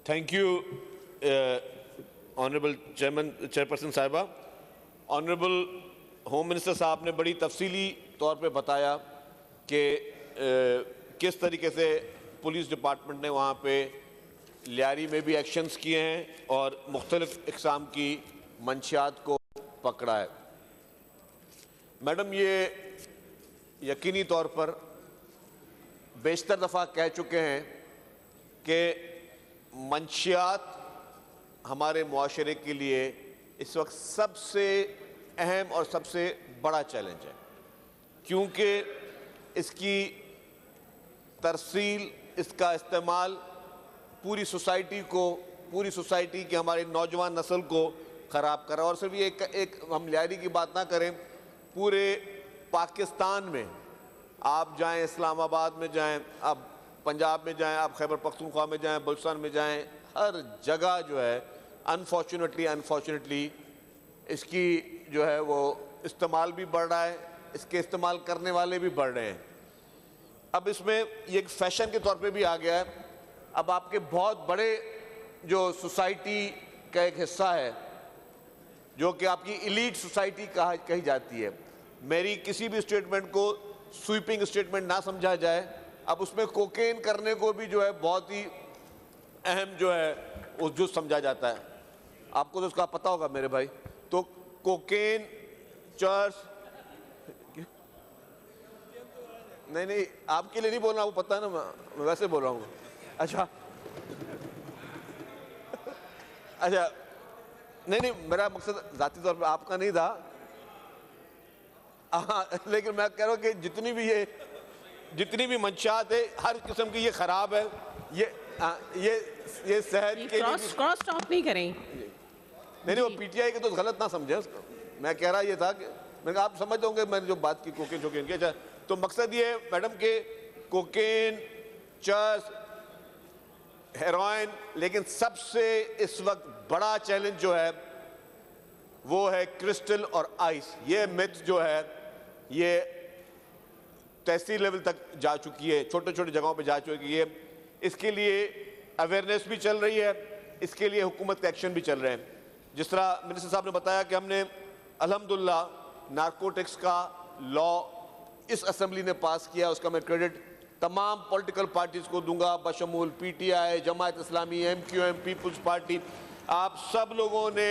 Thank you honourable chairperson साहिबा। Honourable home minister साहब ने बड़ी तफसीली तौर पे बताया कि किस तरीके से पुलिस डिपार्टमेंट ने वहाँ पे लियारी में भी एक्शंस किए हैं और मुख्तलिफ इक़साम की मंशियात को पकड़ा है। मैडम, ये यकीनी तौर पर बेशतर दफ़ा कह चुके हैं कि मंशियात हमारे मुआशरे के लिए इस वक्त सबसे अहम और सबसे बड़ा चैलेंज है, क्योंकि इसकी तरसील, इसका इस्तेमाल पूरी सोसाइटी की हमारी नौजवान नस्ल को ख़राब कर रहा है। और सिर्फ ये एक हम लियारी की बात ना करें, पूरे पाकिस्तान में आप जाएं, इस्लामाबाद में जाएं, आप पंजाब में जाएं, आप खैबर पख्तूनख्वा में जाएं, बलूचिस्तान में जाएं, हर जगह जो है अनफॉर्चुनेटली इसकी जो है वो इस्तेमाल भी बढ़ रहा है, इसके इस्तेमाल करने वाले भी बढ़ रहे हैं। अब इसमें ये एक फैशन के तौर पे भी आ गया है। अब आपके बहुत बड़े जो सोसाइटी का एक हिस्सा है, जो कि आपकी इलीट सोसाइटी कही जाती है, मेरी किसी भी स्टेटमेंट को स्वीपिंग स्टेटमेंट ना समझा जाए। अब उसमें कोकेन करने को भी जो है बहुत ही अहम जो है उस जुज़ समझा जाता है। आपको तो उसका पता होगा मेरे भाई। तो कोकेन, चर्च, नहीं आपके लिए नहीं बोल रहा, वो पता है ना, मैं वैसे बोल रहा हूँ। अच्छा नहीं, मेरा मकसद जाती तौर पे आपका नहीं था। लेकिन मैं कह रहा हूँ कि जितनी भी मंशात है, हर किस्म की ये खराब है। ये सेहत के क्रॉस टॉक नहीं करें। नहीं, वो पीटीआई के तो गलत ना समझे उसको। मैं कह रहा ये था कि मैंने आप समझ होंगे मैंने जो बात की कोकेन शोकेन की। अच्छा, तो मकसद ये मैडम के कोकेन, चर्च, हेरोइन, लेकिन सबसे इस वक्त बड़ा चैलेंज जो है वो है क्रिस्टल और आइस। ये मिथ जो है ये तहसील लेवल तक जा चुकी है, छोटे छोटे जगहों पे जा चुकी है। इसके लिए अवेयरनेस भी चल रही है, इसके लिए हुकूमत के एक्शन भी चल रहे हैं। जिस तरह मिनिस्टर साहब ने बताया कि हमने अल्हम्दुलिल्लाह नारकोटिक्स का लॉ इस असेंबली ने पास किया, उसका मैं क्रेडिट तमाम पॉलिटिकल पार्टीज को दूंगा, बशमूल PTI, Jamaat Islami, MQM, peoples party. आप सब लोगों ने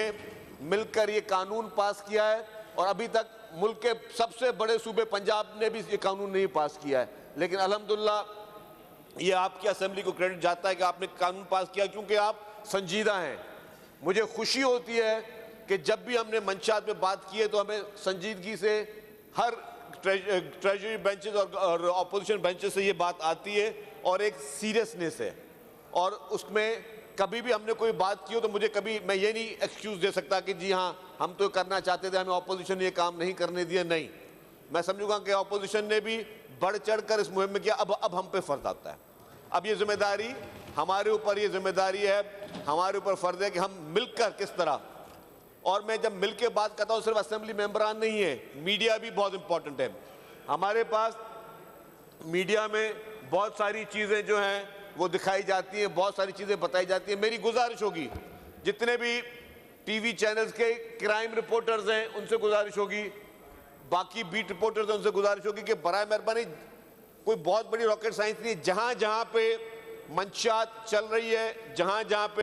मिलकर ये कानून पास किया है और अभी तक मुल्क के सबसे बड़े सूबे पंजाब ने भी ये कानून नहीं पास किया है। लेकिन अल्हम्दुलिल्लाह ये आपकी असेंबली को क्रेडिट जाता है कि आपने कानून पास किया, क्योंकि आप संजीदा हैं। मुझे खुशी होती है कि जब भी हमने मंशात में बात की है तो हमें संजीदगी से हर ट्रेजरी बेंचेस और अपोजिशन बेंचेस से ये बात आती है और एक सीरियसनेस है। और उसमें कभी भी हमने कोई बात की हो तो मैं ये नहीं एक्सक्यूज़ दे सकता कि जी हाँ हम तो करना चाहते थे, हमें अपोजिशन ने ये काम नहीं करने दिया। नहीं, मैं समझूंगा कि अपोजिशन ने भी बढ़ चढ़ कर इस मुहिम में किया। अब हम पे फर्ज आता है, अब ये जिम्मेदारी हमारे ऊपर, ये जिम्मेदारी है हमारे ऊपर, फर्ज है कि हम मिलकर किस तरह। और मैं जब मिल के बात करता हूँ सिर्फ असेंबली मेंबरान नहीं है, मीडिया भी बहुत इंपॉर्टेंट है। हमारे पास मीडिया में बहुत सारी चीज़ें जो हैं वो दिखाई जाती हैं, बहुत सारी चीज़ें बताई जाती हैं। मेरी गुजारिश होगी जितने भी टीवी चैनल्स के क्राइम रिपोर्टर्स हैं उनसे गुजारिश होगी, बाकी बीट रिपोर्टर्स हैं उनसे गुजारिश होगी कि बराए मेहरबानी कोई बहुत बड़ी रॉकेट साइंस नहीं है, जहाँ जहाँ पे मंशात चल रही है, जहाँ जहाँ पे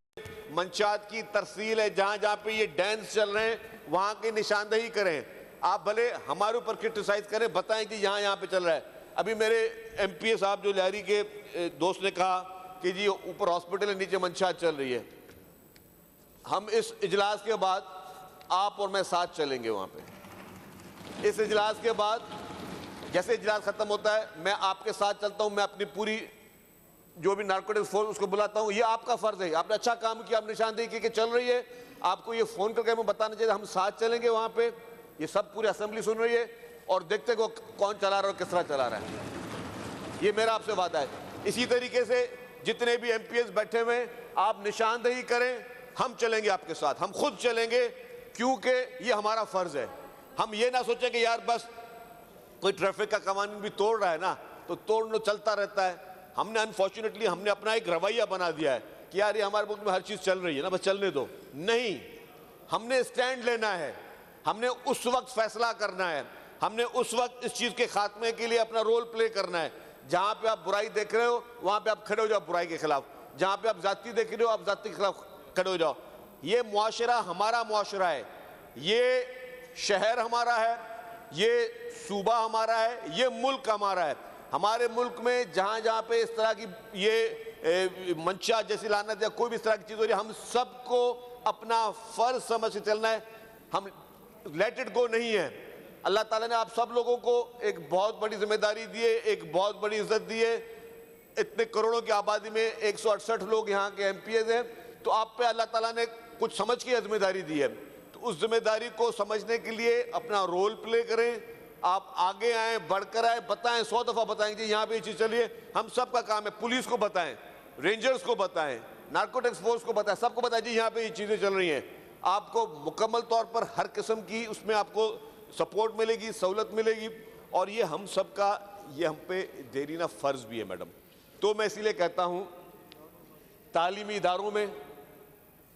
मंशात की तरसील है, जहाँ जहाँ पे ये डांस चल रहे हैं, वहाँ की निशानदेही करें। आप भले हमारे ऊपर क्रिटिसाइज करें, बताएं कि यहाँ पे चल रहा है। अभी मेरे एमपीए साहब जो लियारी के दोस्त ने कहा कि जी ऊपर हॉस्पिटल है, नीचे मंशात चल रही है। हम इस इजलास के बाद आप और मैं साथ चलेंगे वहाँ पे। इस इजलास के बाद जैसे इजलास ख़त्म होता है मैं आपके साथ चलता हूँ, मैं अपनी पूरी जो भी नारकोटिक्स फोर्स उसको बुलाता हूँ। ये आपका फ़र्ज़ है, आपने अच्छा काम किया, आप निशानदेही की कि चल रही है। आपको ये फ़ोन करके हमें बताना चाहिए, हम साथ चलेंगे वहाँ पे। ये सब पूरी असेंबली सुन रही है और देखते को कौन चला रहा है और किस तरह चला रहा है। ये मेरा आपसे वादा है। इसी तरीके से जितने भी एमपीएस बैठे हुए आप निशानदेही करें, हम चलेंगे आपके साथ, हम खुद चलेंगे, क्योंकि ये हमारा फ़र्ज़ है। हम ये ना सोचें कि यार बस कोई ट्रैफिक का कानून भी तोड़ रहा है ना तो तोड़ना चलता रहता है। हमने अनफॉर्चुनेटली अपना एक रवैया बना दिया है कि यार ये हमारे मुल्क में हर चीज़ चल रही है ना, बस चलने दो। नहीं, हमने स्टैंड लेना है, हमने उस वक्त फैसला करना है, हमने उस वक्त इस चीज़ के खात्मे के लिए अपना रोल प्ले करना है। जहाँ पे आप बुराई देख रहे हो वहाँ पे आप खड़े हो जाओ बुराई के खिलाफ, जहाँ पे आप जाति देख रहे हो आप जाति के खिलाफ खड़े हो जाओ। ये मुआशरा हमारा मुआशरा है, ये शहर हमारा है, ये सूबा हमारा है, ये मुल्क हमारा है। हमारे मुल्क में जहाँ जहाँ पे इस तरह की ये मंशा जैसी लानत या कोई भी इस तरह की चीज़ हो रही है, हम सबको अपना फ़र्ज समझ के चलना है। हम लेट इट गो नहीं है। अल्लाह ताला ने आप सब लोगों को एक बहुत बड़ी जिम्मेदारी दी है, एक बहुत बड़ी इज्जत दी है। इतने करोड़ों की आबादी में 168 लोग यहाँ के MPs हैं, तो आप पे अल्लाह ताला ने कुछ समझ के जिम्मेदारी दी है। तो उस जिम्मेदारी को समझने के लिए अपना रोल प्ले करें, आप आगे आए, बढ़कर आए, बताएं, 100 दफ़ा बताएं कि यहाँ पे ये चीज़ चलिए। हम सब का काम है, पुलिस को बताएं, रेंजर्स को बताएं, नार्कोटिक्स फोर्स को बताएं, सबको बताएं जी यहाँ पे ये चीज़ें चल रही हैं। आपको मुकम्मल तौर पर हर किस्म की उसमें आपको सपोर्ट मिलेगी, सहूलत मिलेगी, और ये हम सब का ये हम पे देरीना फ़र्ज भी है मैडम। तो मैं इसीलिए कहता हूँ तालीमी इदारों में,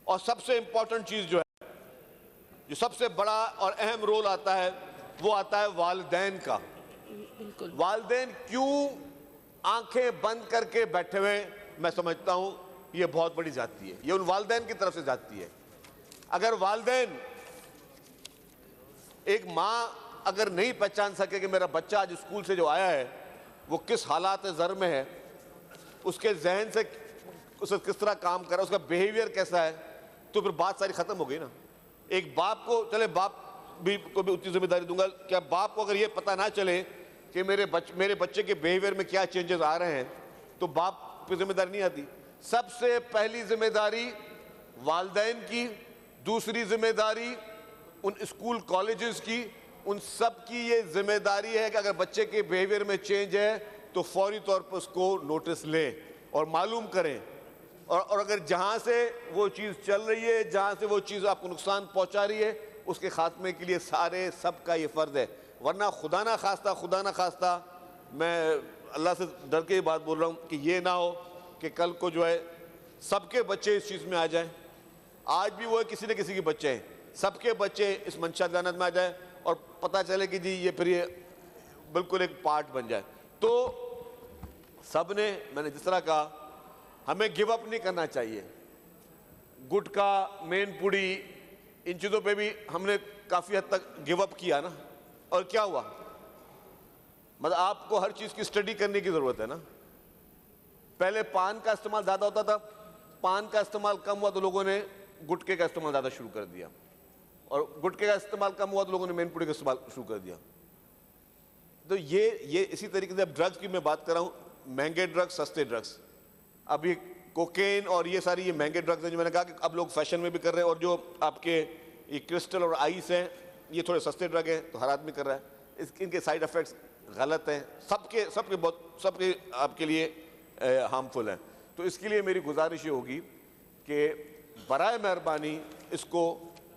और सबसे इम्पोर्टेंट चीज़ जो है, जो सबसे बड़ा और अहम रोल आता है, वो आता है वालिदैन का। बिल्कुल। वालिदैन क्यों आंखें बंद करके बैठे हुए, मैं समझता हूँ ये बहुत बड़ी जाती है, ये उन वालिदैन की तरफ से जाती है। अगर वालिदैन, एक माँ अगर नहीं पहचान सके कि मेरा बच्चा आज स्कूल से जो आया है वो किस हालात ज़र में है, उसके जहन से उसे किस तरह काम कर रहा है, उसका बिहेवियर कैसा है, तो फिर बात सारी ख़त्म हो गई ना। एक बाप को, चले बाप भी को भी उतनी जिम्मेदारी दूंगा, क्या बाप को अगर ये पता ना चले कि मेरे बच्चे के बिहेवियर में क्या चेंजेस आ रहे हैं, तो बाप की जिम्मेदारी नहीं आती। सबसे पहली जिम्मेदारी वालिदैन की, दूसरी जिम्मेदारी उन स्कूल कॉलेजेस की, उन सब की ये जिम्मेदारी है कि अगर बच्चे के बिहेवियर में चेंज है तो फौरी तौर पर उसको नोटिस लें और मालूम करें, और अगर जहाँ से वो चीज़ चल रही है, जहाँ से वो चीज़ आपको नुकसान पहुँचा रही है, उसके खात्मे के लिए सारे सब का ये फ़र्ज़ है। वरना खुदा ना खास्ता मैं अल्लाह से डर के ये बात बोल रहा हूँ कि ये ना हो कि कल को जो है सबके बच्चे इस चीज़ में आ जाएं। आज भी वो है, किसी न किसी के बच्चे हैं, सबके बच्चे इस मंशा लानत में आ जाए और पता चले कि जी ये फिर ये बिल्कुल एक पार्ट बन जाए। तो सब ने, मैंने जिस तरह कहा, हमें गिव अप नहीं करना चाहिए। गुटखा, मेन पुड़ी, इन चीज़ों पे भी हमने काफ़ी हद तक गिव अप किया ना, और क्या हुआ, मतलब आपको हर चीज़ की स्टडी करने की ज़रूरत है ना। पहले पान का इस्तेमाल ज़्यादा होता था, पान का इस्तेमाल कम हुआ तो लोगों ने गुटखे का इस्तेमाल ज़्यादा शुरू कर दिया, और गुटखे का इस्तेमाल कम हुआ तो लोगों ने मेन पुड़ी का इस्तेमाल शुरू कर दिया। तो ये इसी तरीके से अब ड्रग्स की मैं बात कर रहा हूँ, महंगे ड्रग्स, सस्ते ड्रग्स। अब ये कोकेन और ये सारी ये महंगे ड्रग्स हैं, जो मैंने कहा कि अब लोग फैशन में भी कर रहे हैं, और जो आपके ये क्रिस्टल और आइस हैं, ये थोड़े सस्ते ड्रग हैं, तो हर आदमी कर रहा है। इनके साइड इफ़ेक्ट्स गलत हैं, सबके आपके लिए हार्मफुल हैं। तो इसके लिए मेरी गुजारिश ये होगी कि बराए मेहरबानी इसको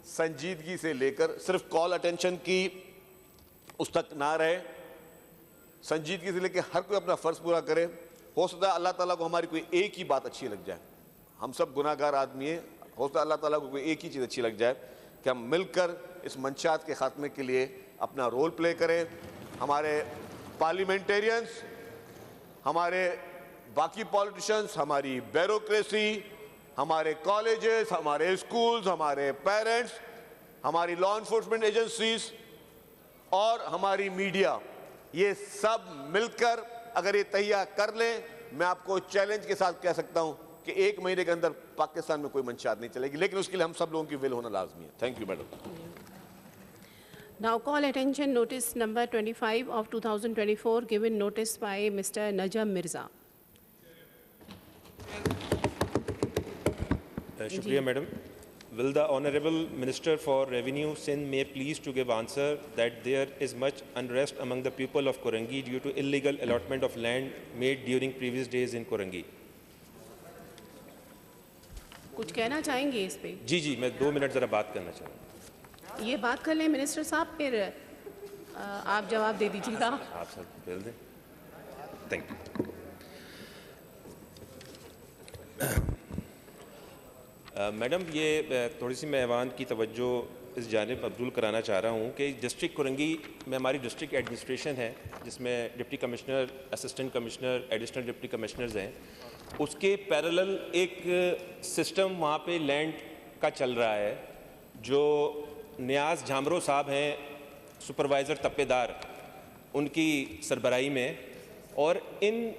संजीदगी से लेकर, सिर्फ कॉल अटेंशन की उस तक ना रहे, संजीदगी से लेकर हर कोई अपना फ़र्ज़ पूरा करे। हो सकता है अल्लाह ताला को हमारी कोई एक ही बात अच्छी लग जाए, हम सब गुनाहगार आदमी हैं, हो सकता है अल्लाह ताला को कोई एक ही चीज़ अच्छी लग जाए कि हम मिलकर इस मंशात के ख़ात्मे के लिए अपना रोल प्ले करें। हमारे पार्लियामेंटेरियंस, हमारे बाकी पॉलिटिशियंस, हमारी ब्यूरोक्रेसी, हमारे कॉलेजेस, हमारे स्कूल्स, हमारे पेरेंट्स, हमारी लॉ इन्फोर्समेंट एजेंसीज और हमारी मीडिया, ये सब मिलकर अगर ये तैयार कर लें, मैं आपको चैलेंज के साथ कह सकता हूं कि 1 महीने के अंदर पाकिस्तान में कोई मंशात नहीं चलेगी, लेकिन उसके लिए हम सब लोगों की विल होना लाजमी है। Thank you madam. Now call attention notice number 25 of 2024 given notice by Mr. Najam Mirza. Shukriya, Madam. Will the Honorable Minister for Revenue Sindh may please to give answer that there is much unrest among the people of Korangi due to illegal allotment of land made during previous days in Korangi? कुछ कहना चाहेंगे इस पे? जी, मैं 2 minute ज़रा बात करना चाहूँगा। ये बात कर लें मिनिस्टर साहब, फिर आप जवाब दे दीजिएगा। आप सब बोल दें। Thank you. मैडम, ये थोड़ी सी मैं ऐवान की तवज्जो इस जानिब मबज़ूल कराना चाह रहा हूँ कि डिस्ट्रिक्ट कुरंगी में हमारी डिस्ट्रिक्ट एडमिनिस्ट्रेशन है, जिसमें deputy commissioner, assistant commissioner, additional deputy commissioners हैं। उसके पैरेलल एक सिस्टम वहाँ पे लैंड का चल रहा है, जो नियाज़ झामरो साहब हैं, सुपरवाइज़र तप्पेदार, उनकी सरबराही में। और इन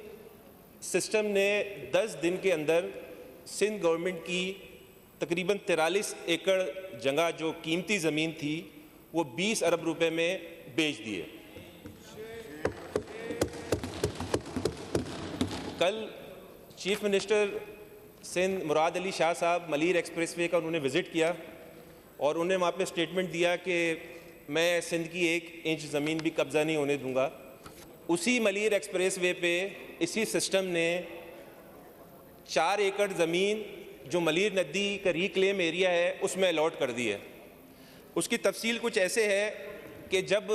सिस्टम ने 10 दिन के अंदर सिंध गवर्नमेंट की तकरीबन 43 एकड़ जगह जो कीमती ज़मीन थी वो 20 अरब रुपए में बेच दिए। कल चीफ मिनिस्टर सिंध मुराद अली शाह साहब मलीर एक्सप्रेसवे का उन्होंने विज़िट किया और उन्होंने वहाँ पे स्टेटमेंट दिया कि मैं सिंध की 1 इंच ज़मीन भी कब्ज़ा नहीं होने दूंगा। उसी मलीर एक्सप्रेसवे पे इसी सिस्टम ने 4 एकड़ ज़मीन जो मलीर नदी का रिक्लेम एरिया है उसमें अलॉट कर दी है। उसकी तफसील कुछ ऐसे है कि जब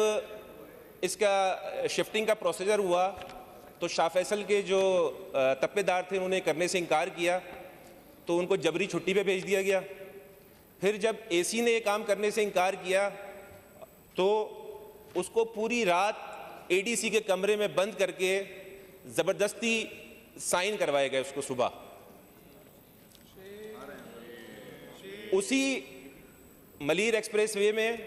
इसका शिफ्टिंग का प्रोसीजर हुआ तो शाह फैसल के जो तप्पेदार थे उन्होंने करने से इनकार किया, तो उनको जबरी छुट्टी पे भेज दिया गया। फिर जब एसी ने ये काम करने से इनकार किया तो उसको पूरी रात एडीसी के कमरे में बंद करके ज़बरदस्ती साइन करवाए गए उसको सुबह। उसी मलीर एक्सप्रेसवे में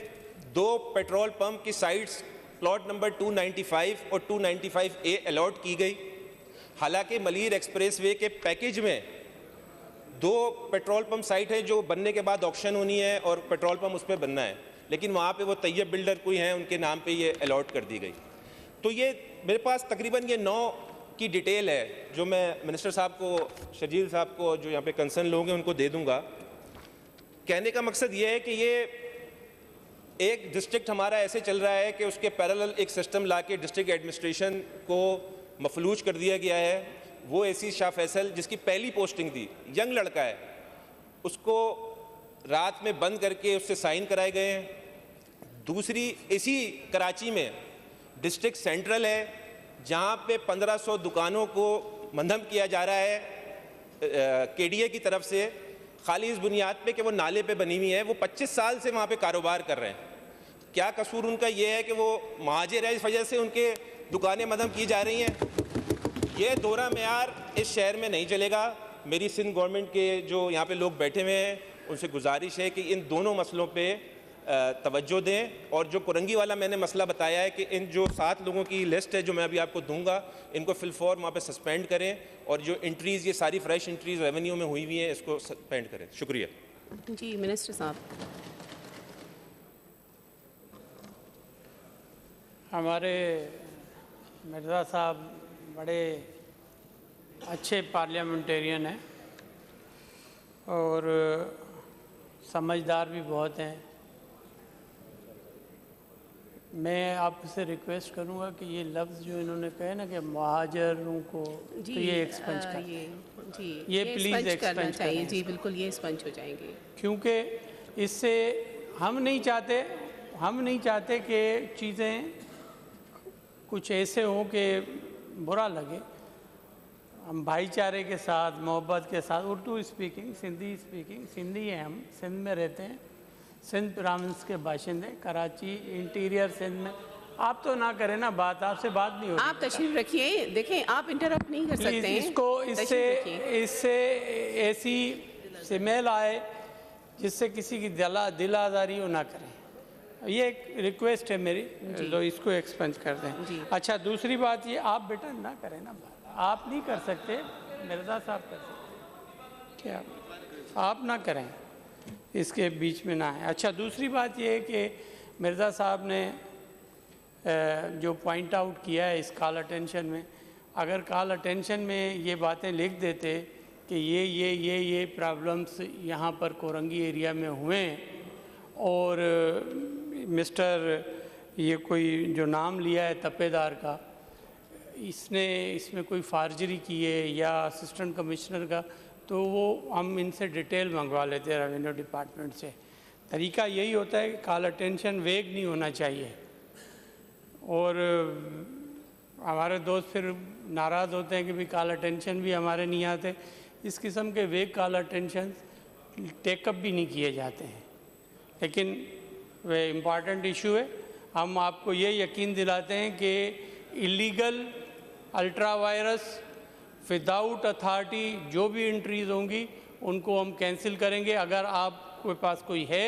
2 पेट्रोल पंप की साइट्स प्लॉट नंबर 295 और 295A अलॉट की गई। हालांकि मलीर एक्सप्रेसवे के पैकेज में 2 पेट्रोल पंप साइट है जो बनने के बाद ऑक्शन होनी है और पेट्रोल पंप उस पर बनना है, लेकिन वहाँ पे वो तैयब बिल्डर कोई हैं उनके नाम पे ये अलॉट कर दी गई। तो ये मेरे पास तकरीबन ये 9 की डिटेल है जो मैं मिनिस्टर साहब को, शजील साहब को, जो यहाँ पे कंसर्न लोग हैं उनको दे दूँगा। कहने का मकसद ये है कि ये एक डिस्ट्रिक्ट हमारा ऐसे चल रहा है कि उसके पैरेलल एक सिस्टम ला के डिस्ट्रिक्ट एडमिनिस्ट्रेशन को मफलूज कर दिया गया है। वो एसी शाह फैसल जिसकी पहली पोस्टिंग थी, यंग लड़का है, उसको रात में बंद करके उससे साइन कराए गए हैं। दूसरी इसी कराची में डिस्ट्रिक्ट सेंट्रल है जहाँ पे 1500 दुकानों को मंधम किया जा रहा है केडीए की तरफ से, खाली इस बुनियाद पे कि वो नाले पे बनी हुई है। वो 25 साल से वहाँ पे कारोबार कर रहे हैं। क्या कसूर उनका ये है कि वो महाजिर है, इस वजह से उनके दुकानें मंधम की जा रही हैं? ये दोहरा मेयार इस शहर में नहीं चलेगा। मेरी सिंध गवर्नमेंट के जो यहाँ पे लोग बैठे हुए हैं उनसे गुजारिश है कि इन दोनों मसलों पे तवज्जो दें। और जो कुरंगी वाला मैंने मसला बताया है कि इन जो 7 लोगों की लिस्ट है जो मैं अभी आपको दूंगा, इनको फिलफौर वहाँ पे सस्पेंड करें और जो एंट्रीज़, ये सारी फ्रेश एंट्रीज़ रेवेन्यू में हुई हुई हैं, इसको सस्पेंड करें। शुक्रिया जी। मिनिस्टर साहब। हमारे मिर्ज़ा साहब बड़े अच्छे पार्लियामेंटेरियन हैं और समझदार भी बहुत हैं। मैं आपसे रिक्वेस्ट करूंगा कि ये लफ्ज़ जो इन्होंने कहे ना कि महाजरों को, जी, तो ये एक्सपेंज कर ये प्लीज़ एक्सपेंज चाहिए। जी बिल्कुल, ये स्पंज हो जाएंगे, क्योंकि इससे हम नहीं चाहते कि चीज़ें कुछ ऐसे हों कि बुरा लगे। हम भाईचारे के साथ, मोहब्बत के साथ, उर्दू स्पीकिंग, सिंधी हैं, हम सिंध में रहते हैं, सिंध प्रोविंस के बाशिंदे, कराची इंटीरियर सिंध में। आप तो ना करें ना बात, आपसे बात नहीं होती। आप तशरीफ रखिए। देखें, आप इंटरप्ट नहीं कर सकते हैं। इससे ऐसी स्मेल आए जिससे किसी की दिल आज़ारी हो ना करें। ये एक रिक्वेस्ट है मेरी, तो इसको एक्सपेंज कर दें। अच्छा, दूसरी बात ये, आप बेटा ना करें ना बात, आप नहीं कर सकते, मिर्ज़ा साहब कर सकते, क्या आप ना करें, इसके बीच में ना है। अच्छा, दूसरी बात ये है कि मिर्ज़ा साहब ने जो पॉइंट आउट किया है इस कॉल अटेंशन में, अगर कॉल अटेंशन में ये बातें लिख देते कि ये प्रॉब्लम्स यहाँ पर कोरंगी एरिया में हुए और मिस्टर ये कोई जो नाम लिया है तप्पेदार का, इसमें कोई फार्जरी की है या असिस्टेंट कमिश्नर का, तो वो हम इनसे डिटेल मंगवा लेते हैं रेवेन्यू डिपार्टमेंट से। तरीका यही होता है कि कॉल अटेंशन वेग नहीं होना चाहिए और हमारे दोस्त फिर नाराज़ होते हैं कि भी कॉल अटेंशन भी हमारे नहीं आते। इस किस्म के वेग कॉल अटेंशन टेकअप भी नहीं किए जाते हैं। लेकिन वे इम्पॉर्टेंट इशू है। हम आपको ये यकीन दिलाते हैं कि illegal ultra vires without authority जो भी एंट्रीज होंगी उनको हम कैंसिल करेंगे। अगर आपके पास कोई है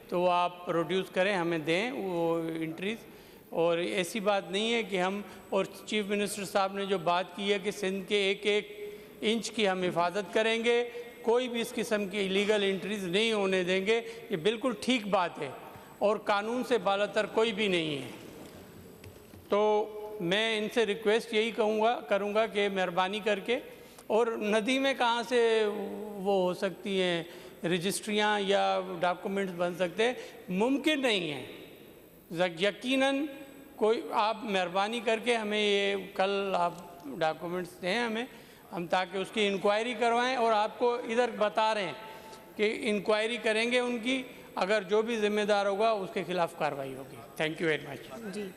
तो वो आप प्रोड्यूस करें, हमें दें वो एंट्रीज। और ऐसी बात नहीं है कि हम, और चीफ मिनिस्टर साहब ने जो बात की है कि सिंध के एक एक इंच की हम हिफाजत करेंगे, कोई भी इस किस्म की इलीगल एंट्रीज नहीं होने देंगे, ये बिल्कुल ठीक बात है और कानून से बालातर कोई भी नहीं है। तो मैं इनसे रिक्वेस्ट यही करूँगा कि मेहरबानी करके, और नदी में कहाँ से वो हो सकती हैं रजिस्ट्रियाँ या डॉक्यूमेंट्स बन सकते हैं, मुमकिन नहीं है यकीनन। कोई आप मेहरबानी करके हमें ये कल आप डॉक्यूमेंट्स दें हमें, हम ताकि उसकी इंक्वायरी करवाएं, और आपको इधर बता रहे हैं कि इंक्वायरी करेंगे उनकी, अगर जो भी जिम्मेदार होगा उसके खिलाफ कार्रवाई होगी। Thank you very much. Ji